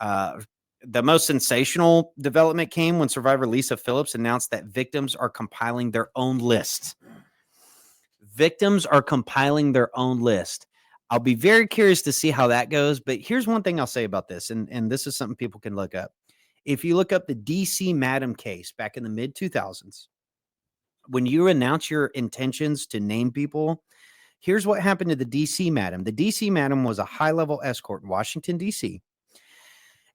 The most sensational development came when survivor Lisa Phillips announced that victims are compiling their own list. Victims are compiling their own list. I'll be very curious to see how that goes. But here's one thing I'll say about this, and this is something people can look up. If you look up the DC Madam case back in the mid 2000s, when you announce your intentions to name people, here's what happened to the DC Madam. The DC Madam was a high level escort in Washington, DC,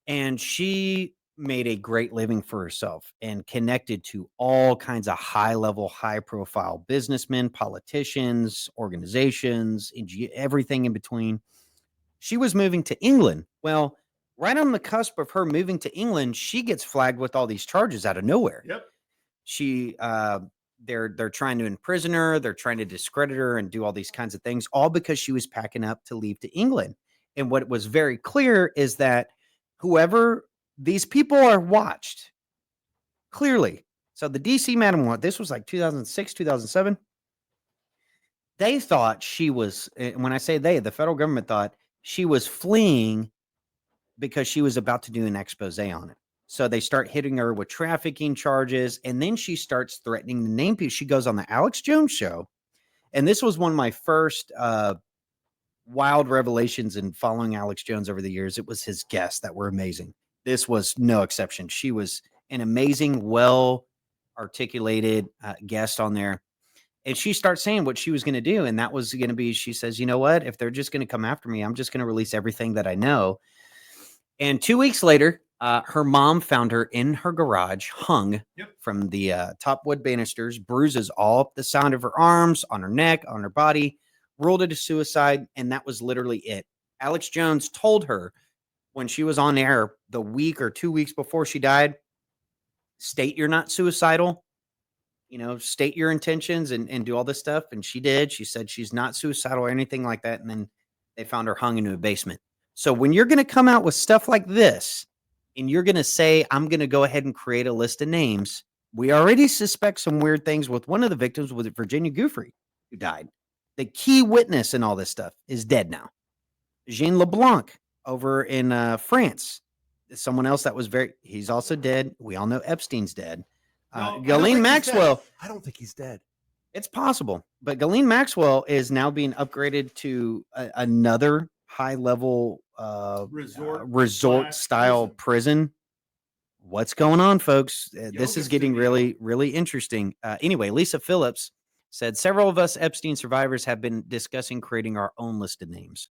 and she made a great living for herself and connected to all kinds of high level, high profile businessmen, politicians, organizations, everything in between. She was moving to England. Well, right on the cusp of her moving to England, she gets flagged with all these charges out of nowhere. Yep. They're trying to imprison her, they're trying to discredit her and do all these kinds of things, all because she was packing up to leave to England. And what was very clear is that whoever these people are watched clearly. So the DC Madam, this was like 2006, 2007. They thought she was, when I say they, the federal government thought she was fleeing because she was about to do an expose on it. So they start hitting her with trafficking charges, and then she starts threatening to name people. She goes on the Alex Jones show, and this was one of my first wild revelations in following Alex Jones over the years. It was his guests that were amazing. This was no exception. She was an amazing, well-articulated guest on there. And she starts saying what she was going to do. And that was going to be, she says, you know what? If they're just going to come after me, I'm just going to release everything that I know. And 2 weeks later, her mom found her in her garage, hung from the top wood banisters, bruises all up the side of her arms, on her neck, on her body, ruled it a suicide. And that was literally it. Alex Jones told her when she was on air the week or 2 weeks before she died, state you're not suicidal, state your intentions and do all this stuff. And she did. She said she's not suicidal or anything like that. And then they found her hung into a basement. So when you're going to come out with stuff like this and you're going to say, I'm going to go ahead and create a list of names, we already suspect some weird things with one of the victims, with Virginia Giuffre, who died. The key witness in all this stuff is dead now. Jean LeBlanc over in France, someone else that was he's also dead. We all know Epstein's dead. Ghislaine Maxwell. I don't think he's dead. It's possible, but Ghislaine Maxwell is now being upgraded to another high-level resort style prison. What's going on, folks? This is getting really, really interesting. Anyway, Lisa Phillips said several of us Epstein survivors have been discussing creating our own list of names.